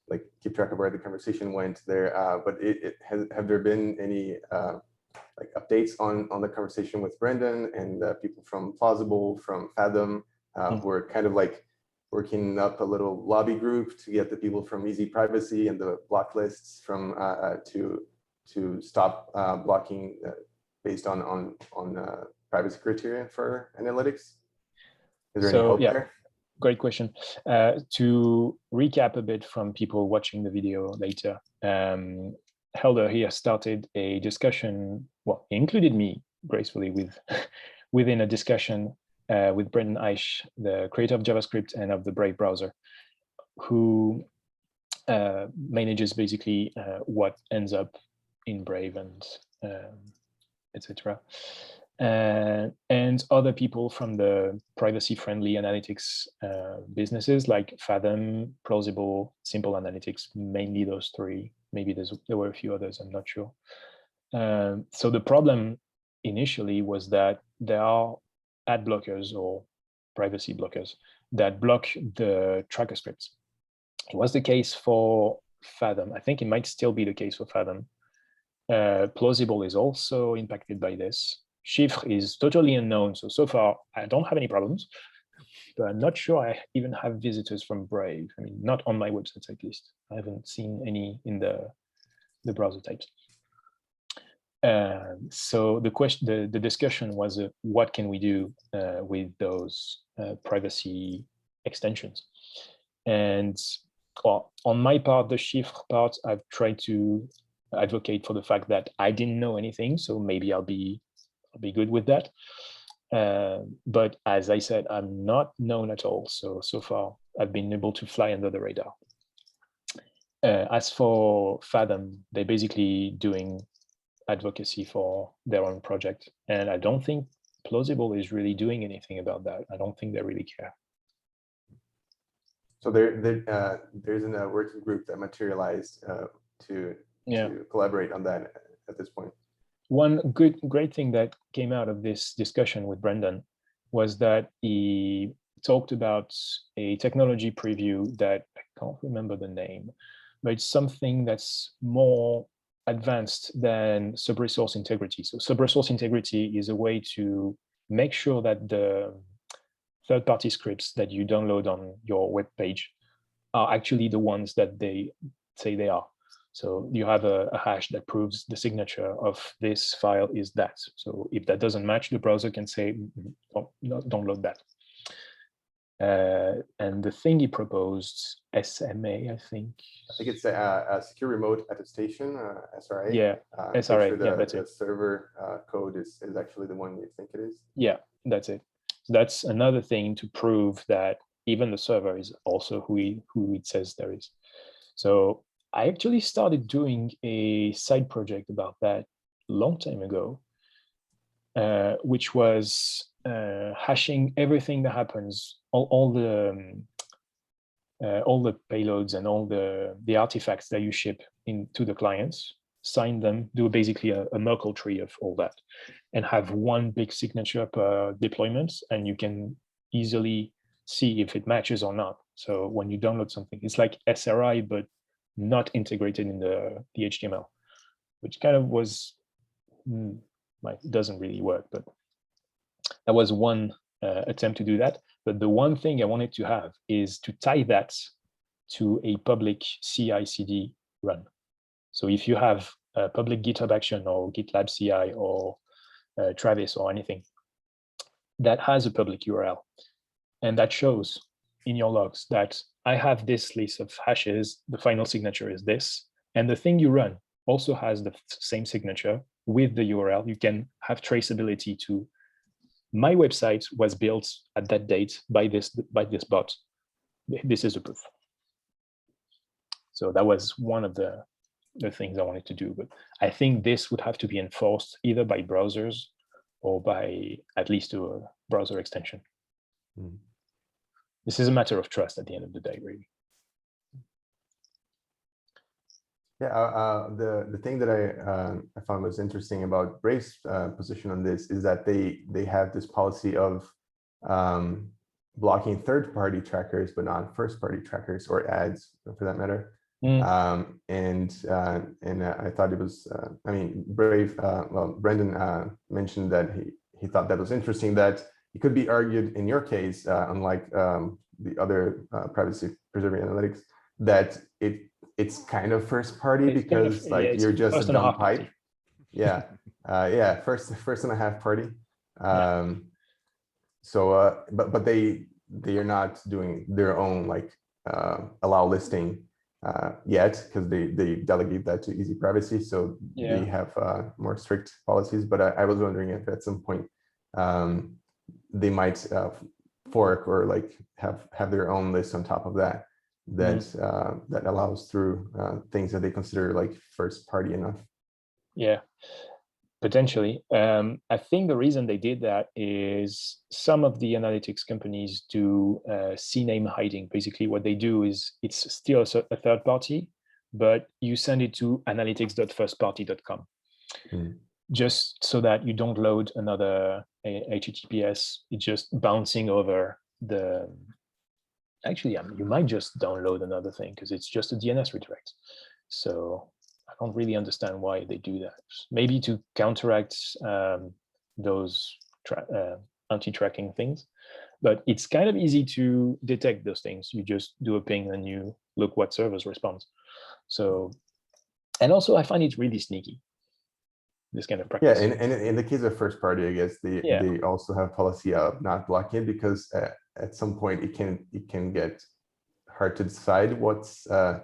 like keep track of where the conversation went there, but have there been any like updates on the conversation with Brendan and people from Plausible, from Fathom, who are kind of like working up a little lobby group to get the people from e2ee Privacy and the block lists from to stop blocking based on privacy criteria for analytics? Is there any hope there? Great question. To recap a bit from people watching the video later, Helder here started a discussion. Well, he included me gracefully within a discussion with Brendan Eich, the creator of JavaScript and of the Brave browser, who manages basically what ends up in Brave and etc. And other people from the privacy-friendly analytics businesses like Fathom, Plausible, Simple Analytics, mainly those three. Maybe there were a few others, I'm not sure. So the problem initially was that there are ad blockers or privacy blockers that block the tracker scripts. It was the case for Fathom. I think it might still be the case for Fathom. Plausible is also impacted by this. Chiffre is totally unknown, so far I don't have any problems, but I'm not sure I even have visitors from Brave. I mean, not on my websites at least. I haven't seen any in the browser types. So the discussion was, what can we do with those privacy extensions? And well, on my part, the Chiffre part, I've tried to advocate for the fact that I didn't know anything, so maybe I'll be good with that. But as I said, I'm not known at all. So far, I've been able to fly under the radar. As for Fathom, they're basically doing advocacy for their own project. And I don't think Plausible is really doing anything about that. I don't think they really care. So there's a working group that materialized to collaborate on that at this point. One great thing that came out of this discussion with Brendan was that he talked about a technology preview that I can't remember the name, but it's something that's more advanced than sub-resource integrity. So sub-resource integrity is a way to make sure that the third-party scripts that you download on your web page are actually the ones that they say they are. So you have a hash that proves the signature of this file is that. So if that doesn't match, the browser can say, don't load that. And the thing he proposed, SMA, I think. I think it's a secure remote attestation, SRA. Yeah, SRA, sure that's it. The server code is actually the one you think it is. Yeah, that's it. So that's another thing to prove that even the server is also who it says there is. So I actually started doing a side project about that a long time ago, which was hashing everything that happens, all the payloads and all the artifacts that you ship into the clients, sign them, do basically a Merkle tree of all that, and have one big signature per deployment, and you can easily see if it matches or not. So when you download something, it's like SRI, but not integrated in the HTML, which kind of was, doesn't really work, but that was one attempt to do that. But the one thing I wanted to have is to tie that to a public CI/CD run. So if you have a public GitHub Action or GitLab CI or Travis or anything that has a public URL, and that shows in your logs that I have this list of hashes, the final signature is this, and the thing you run also has the same signature with the URL, you can have traceability to my website was built at that date by this bot. This is a proof. So that was one of the things I wanted to do, but I think this would have to be enforced either by browsers or by at least a browser extension. Mm. This is a matter of trust at the end of the day, really. Yeah, the thing that I found was interesting about Brave's position on this is that they have this policy of blocking third-party trackers, but not first-party trackers or ads, for that matter. And I thought it was, I mean, Brave. Well, Brendan mentioned that he thought that was interesting. That it could be argued in your case, unlike the other privacy-preserving analytics, that it's kind of first party because kind of, like you're just a dumb pipe. Yeah, yeah, first and a half party. So, but they are not doing their own like allow listing yet, because they delegate that to e2ee Privacy. So they have more strict policies. But I was wondering if at some point they might fork or like have their own list on top of that. That allows through things that they consider like first party enough. Yeah, potentially. I think the reason they did that is some of the analytics companies do CNAME hiding. Basically, what they do is it's still a third party, but you send it to analytics.firstparty.com, just so that you don't load another HTTPS. It's just bouncing over the. Actually, you might just download another thing because it's just a DNS redirect. So I don't really understand why they do that. Maybe to counteract those anti-tracking things, but it's kind of easy to detect those things. You just do a ping and you look what servers respond. So, and also I find it really sneaky, this kind of practice. Yeah, and in the case of first party, I guess they also have policy of not blocking it, because at some point it can get hard to decide what's I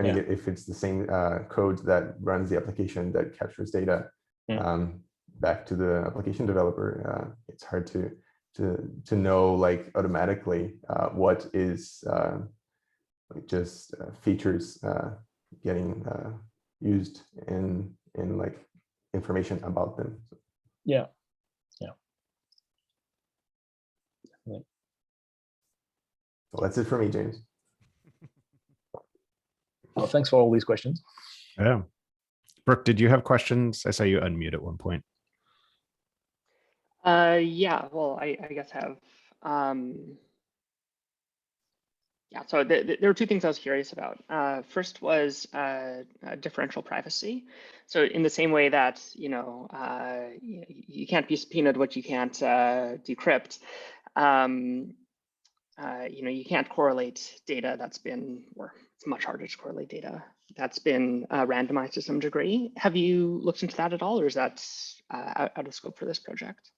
mean, if it's the same code that runs the application that captures data back to the application developer, it's hard to know like automatically what is just features getting used in like information about them. Yeah. Well, that's it for me, James. Well, thanks for all these questions. Yeah. Brooke, did you have questions? I saw you unmute at one point. Yeah, well, I guess I have. Yeah, so there were two things I was curious about. First was differential privacy. So in the same way that, you can't be subpoenaed what you can't decrypt, you can't correlate data that's been, or it's much harder to correlate data that's been randomized to some degree. Have you looked into that at all, or is that out of scope for this project?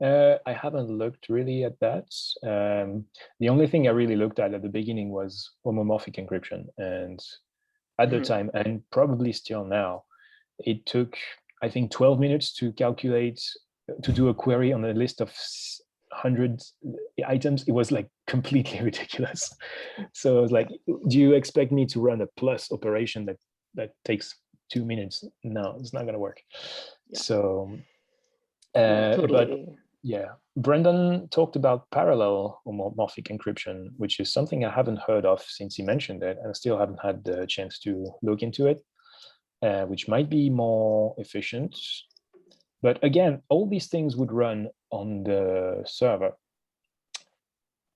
I haven't looked really at that. The only thing I really looked at the beginning was homomorphic encryption. And at the time, and probably still now, it took, I think, 12 minutes to calculate, to do a query on a list of 100 items. It was like completely ridiculous. So I was like, do you expect me to run a plus operation that takes 2 minutes? No, it's not going to work. Yeah. So, Totally. but yeah, Brendan talked about parallel homomorphic encryption, which is something I haven't heard of since he mentioned it, and I still haven't had the chance to look into it, which might be more efficient. But again, all these things would run on the server.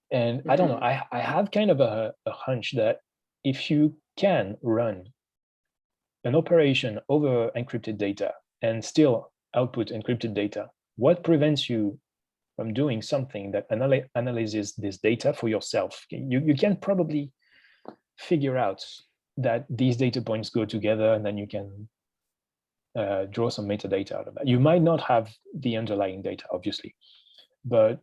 And I don't know, I have kind of a hunch that if you can run an operation over encrypted data and still output encrypted data, what prevents you from doing something that analyzes this data for yourself? You can probably figure out that these data points go together, and then you can draw some metadata out of that. You might not have the underlying data, obviously, but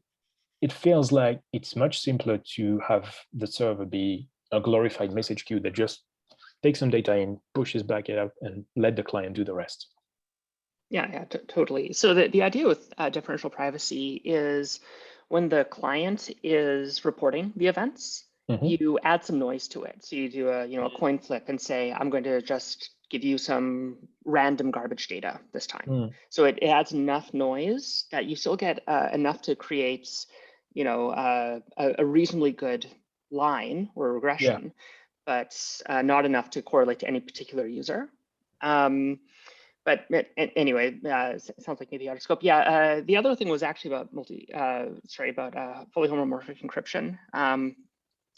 it feels like it's much simpler to have the server be a glorified message queue that just takes some data in, pushes back it out, and let the client do the rest. Yeah, totally. So the idea with differential privacy is when the client is reporting the events, you add some noise to it. So you do a coin flip and say, I'm going to just give you some random garbage data this time. So it adds enough noise that you still get enough to create, a reasonably good line or regression, but not enough to correlate to any particular user. But anyway, sounds like maybe out of scope. Yeah, the other thing was actually about fully homomorphic encryption.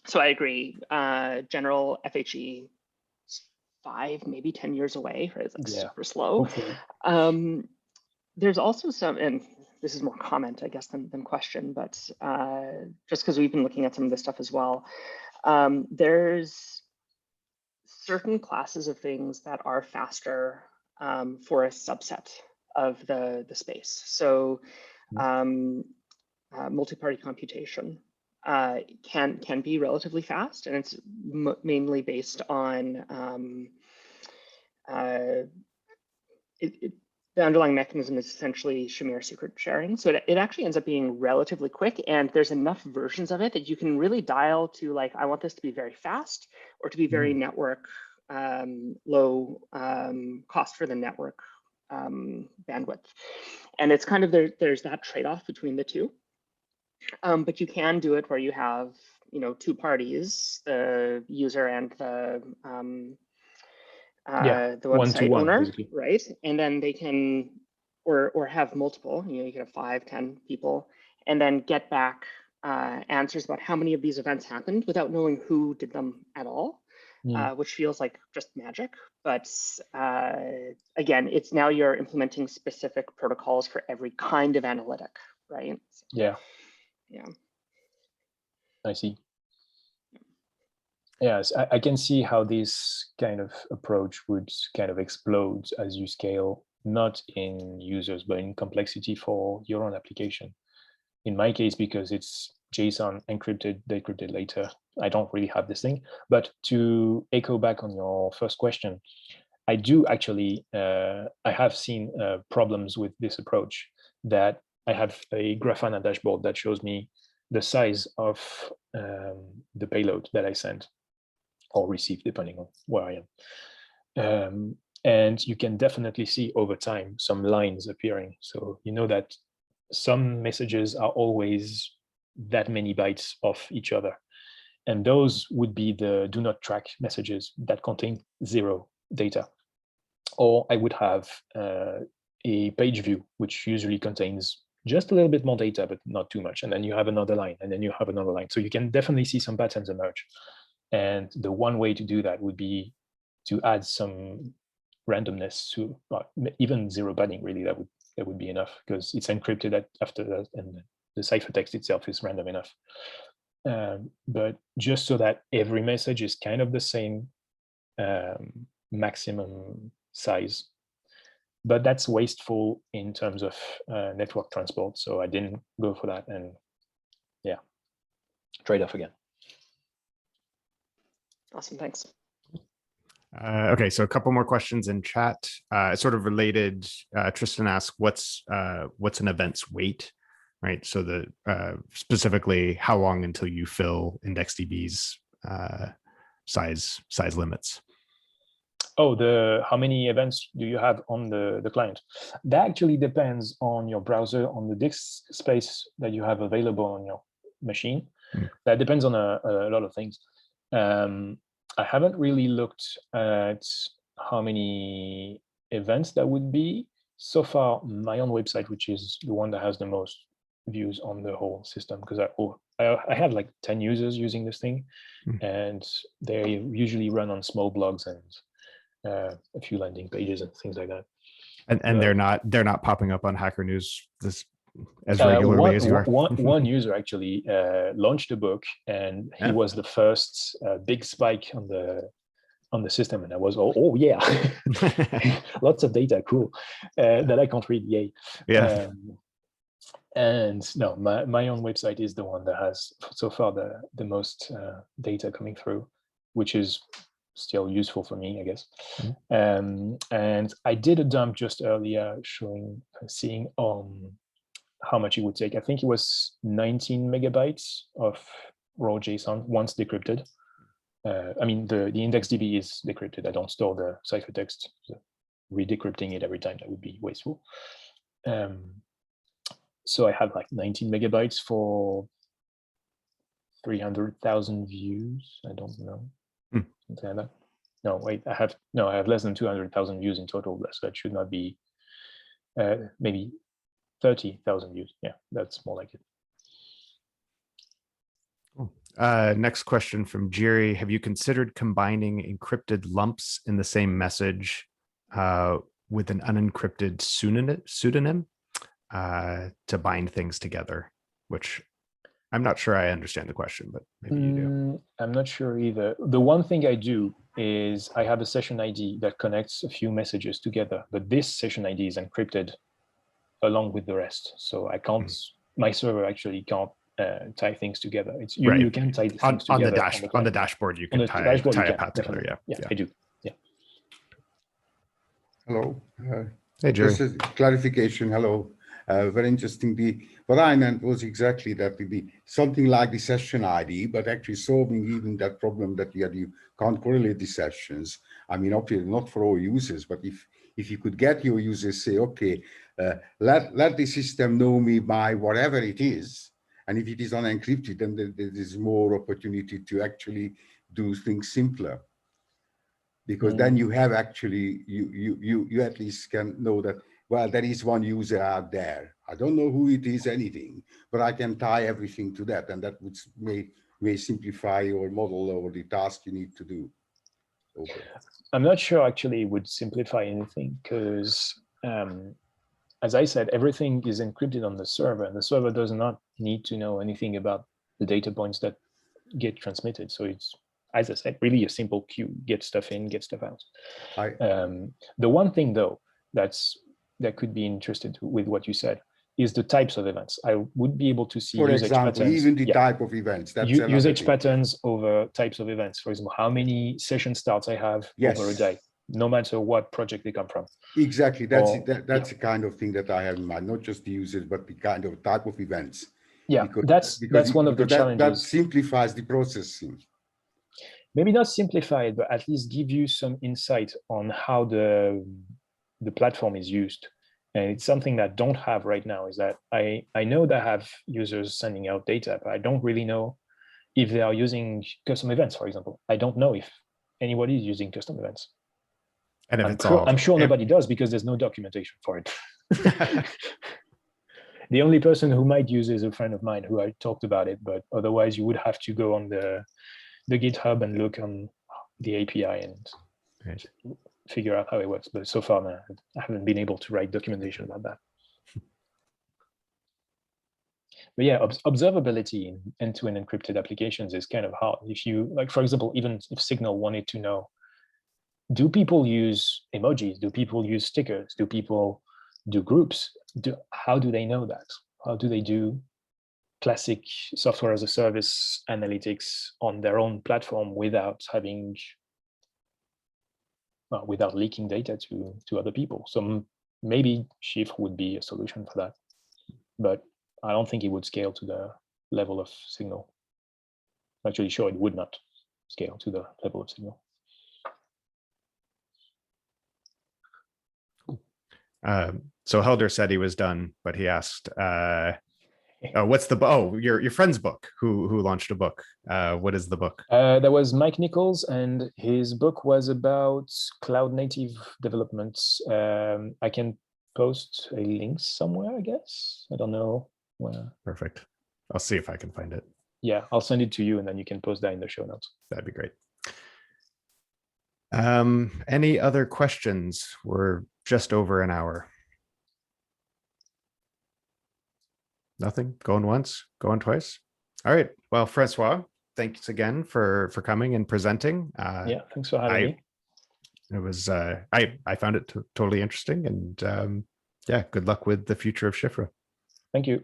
So I agree. General FHE 5, maybe 10 years away, right? It's like super slow. There's also some, and this is more comment, I guess, than question, but just because we've been looking at some of this stuff as well, there's certain classes of things that are faster for a subset of the space. So multi-party computation can be relatively fast, and it's mainly based on the underlying mechanism is essentially Shamir secret sharing. So it actually ends up being relatively quick, and there's enough versions of it that you can really dial to, like, I want this to be very fast or to be very network low cost for the network bandwidth. And it's kind of, there's that trade-off between the two. But you can do it where you have, two parties, the user and the website owner, basically. Right? And then they can, or have multiple, you can have 5, 10 people, and then get back answers about how many of these events happened without knowing who did them at all, which feels like just magic. But again, it's now you're implementing specific protocols for every kind of analytic, right? So, yeah. I see. Yes, I can see how this kind of approach would kind of explode as you scale, not in users, but in complexity for your own application. In my case, because it's JSON encrypted, decrypted later, I don't really have this thing. But to echo back on your first question, I do actually, I have seen problems with this approach, that I have a Grafana dashboard that shows me the size of the payload that I sent or receive, depending on where I am. And you can definitely see over time some lines appearing. So you know that some messages are always that many bytes off each other. And those would be the do not track messages that contain 0 data. Or I would have a page view, which usually contains just a little bit more data, but not too much. And then you have another line, and then you have another line. So you can definitely see some patterns emerge. And the one way to do that would be to add some randomness to, even 0 padding, really, that would be enough, because it's encrypted after that, and the ciphertext itself is random enough. But just so that every message is kind of the same maximum size. But that's wasteful in terms of network transport, so I didn't go for that, and yeah, trade-off again. Awesome, thanks. Okay, so a couple more questions in chat. Sort of related, Tristan asked, what's an event's weight? right? So the specifically how long until you fill IndexedDB's size limits. Oh, how many events do you have on the client? That actually depends on your browser, on the disk space that you have available on your machine. That depends on a lot of things. I haven't really looked at how many events that would be. So far, my own website, which is the one that has the most views on the whole system, because I have like 10 users using this thing, and they usually run on small blogs and a few landing pages and things like that. And they're not popping up on Hacker News as regularly as you are. One user actually launched a book, and he was the first big spike on the system, and I was oh yeah, lots of data, cool, that I can't read, yay. Yeah. And no, my own website is the one that has so far the most data coming through, which is still useful for me, I guess. And I did a dump just earlier seeing how much it would take. I think it was 19 megabytes of raw JSON once decrypted. I mean, the IndexedDB is decrypted. I don't store the ciphertext. So re-decrypting it every time, that would be wasteful. So I have like 19 megabytes for 300,000 views. I don't know. Something like that. No, wait, I have less than 200,000 views in total. So that should not be maybe 30,000 views. Yeah, that's more like it. Cool. Next question from Jerry. Have you considered combining encrypted lumps in the same message with an unencrypted pseudonym to bind things together? Which I'm not sure I understand the question, but maybe you do. I'm not sure either. The one thing I do is I have a session ID that connects a few messages together, but this session ID is encrypted along with the rest. So I can't, my server actually can't tie things together. It's you can tie things together on the dashboard. You can tie a path together. Yeah, I do. Yeah. Hello. Hey, Jerry. Just a clarification. Hello. Very interesting. What I meant was exactly that would be something like the session ID, but actually solving even that problem that you can't correlate the sessions. I mean, obviously not for all users, but if you could get your users say, okay, let the system know me by whatever it is, and if it is unencrypted, then there is more opportunity to actually do things simpler. Because then you have actually, you at least can know that, well, there is one user out there. I don't know who it is, anything, but I can tie everything to that. And that would may simplify your model or the task you need to do. Okay. I'm not sure actually it would simplify anything because, as I said, everything is encrypted on the server, and the server does not need to know anything about the data points that get transmitted. So it's, as I said, really a simple queue: get stuff in, get stuff out. The one thing though that could be interested with what you said is the types of events. I would be able to see, for usage example, patterns, even the type of events. That's usage patterns over types of events. For example, how many session starts I have over a day, no matter what project they come from. Exactly. That's the kind of thing that I have in mind, not just the users, but the kind of type of events. Yeah, because that's one of the challenges. That simplifies the processing. Maybe not simplify it, but at least give you some insight on how the platform is used. And it's something that I don't have right now, is that I know that I have users sending out data, but I don't really know if they are using custom events, for example. I don't know if anybody is using custom events. And I'm sure nobody does, because there's no documentation for it. The only person who might use it is a friend of mine who I talked about it, but otherwise you would have to go on the GitHub and look on the API and figure out how it works. But so far, I haven't been able to write documentation about that. But yeah, observability in end-to-end encrypted applications is kind of hard. If you, like, for example, even if Signal wanted to know, do people use emojis? Do people use stickers? Do people do groups? How do they know that? How do they do classic software as a service analytics on their own platform without having, well, without leaking data to other people? So maybe Chiffre would be a solution for that. But I don't think it would scale to the level of Signal. Actually, sure, it would not scale to the level of Signal. So Helder said he was done, but he asked, what's the your friend's book? Who launched a book? What is the book? That was Mike Nichols, and his book was about cloud native developments. I can post a link somewhere, I guess. I don't know where. Perfect. I'll see if I can find it. Yeah, I'll send it to you, and then you can post that in the show notes. That'd be great. Any other questions? We're just over an hour. Nothing? Going once, going twice? All right. Well, François, thanks again for coming and presenting. Yeah, thanks for having me. It was I found it totally interesting, and yeah, good luck with the future of Chiffre. Thank you.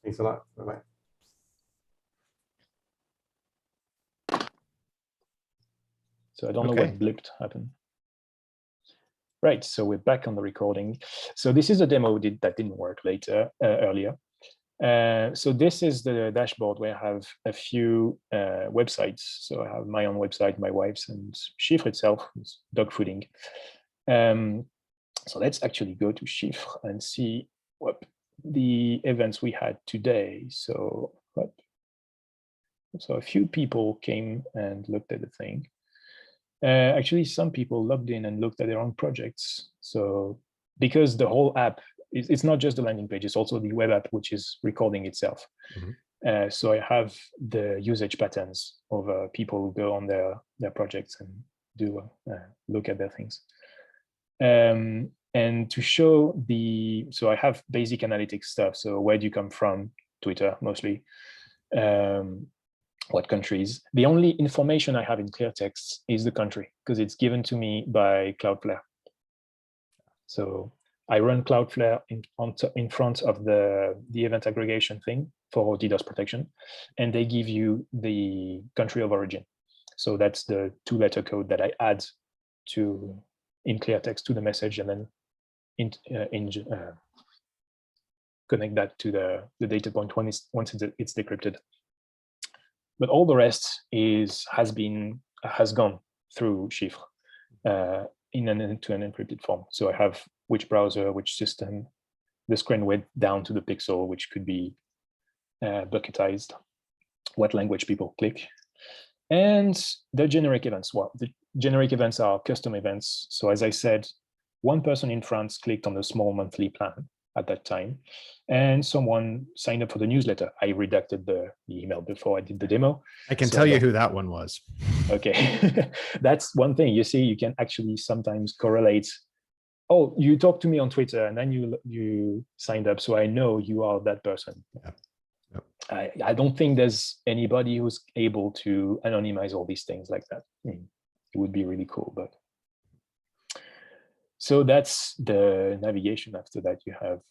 Thanks a lot. Bye-bye. So I don't know what blipped happened. Right, so we're back on the recording. So this is a demo that didn't work earlier. So this is the dashboard where I have a few websites. So I have my own website, my wife's, and Chiffre itself, is dog fooding. So let's actually go to Chiffre and see what the events we had today. So a few people came and looked at the thing. Actually, some people logged in and looked at their own projects. So because the whole app, it's not just the landing page, it's also the web app, which is recording itself. Mm-hmm. So I have the usage patterns of people who go on their projects and do look at their things. And to show so I have basic analytics stuff. So where do you come from? Twitter, mostly. What countries? The only information I have in clear text is the country, because it's given to me by Cloudflare. So I run Cloudflare in front of the event aggregation thing for DDoS protection, and they give you the country of origin. So that's the 2-letter code that I add in clear text to the message, and then connect that to the data point once it's decrypted. But all the rest has gone through Chiffre in an end-to-end encrypted form. So I have which browser, which system, the screen width down to the pixel, which could be bucketized, what language people click, and the generic events. Well, the generic events are custom events. So as I said, one person in France clicked on the small monthly plan at that time, and someone signed up for the newsletter. I redacted the email before I did the demo. I can tell you who that one was. Okay, that's one thing. You see, you can actually sometimes correlate. Oh, you talked to me on Twitter, and then you signed up, so I know you are that person. Yep. Yep. I don't think there's anybody who's able to anonymize all these things like that. It would be really cool, but. So that's the navigation. After that, you have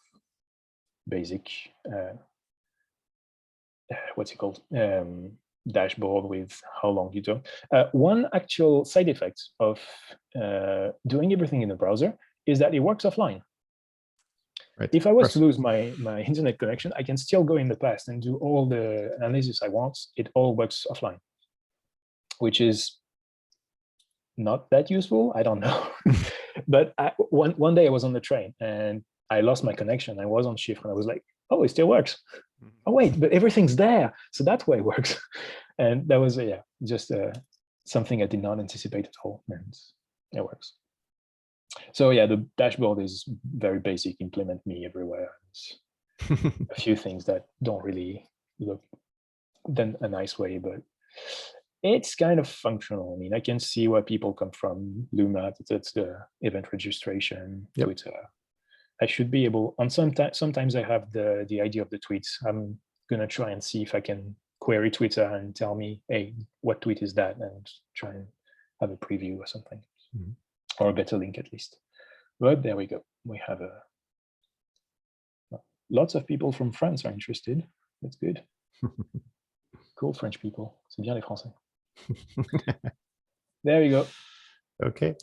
basic, what's it called? Dashboard with how long you do. One actual side effect of doing everything in the browser is that it works offline. Right. If I was to lose my internet connection, I can still go in the past and do all the analysis I want. It all works offline, which is not that useful. I don't know. But one day I was on the train and I lost my connection. I was on Chiffre and I was like, oh, it still works. Oh, wait, but everything's there. So that's why it works. And that was, just something I did not anticipate at all. And it works. So yeah, the dashboard is very basic, implement me everywhere. A few things that don't really look then a nice way, but it's kind of functional. I mean, I can see where people come from. Luma, that's the event registration. Yep. Twitter. I should be able, and sometimes I have the idea of the tweets. I'm gonna try and see if I can query Twitter and tell me, hey, what tweet is that? And try and have a preview or something, or a better link at least. But there we go. We have lots of people from France are interested. That's good. Cool French people. C'est bien les Français. There you go. Okay.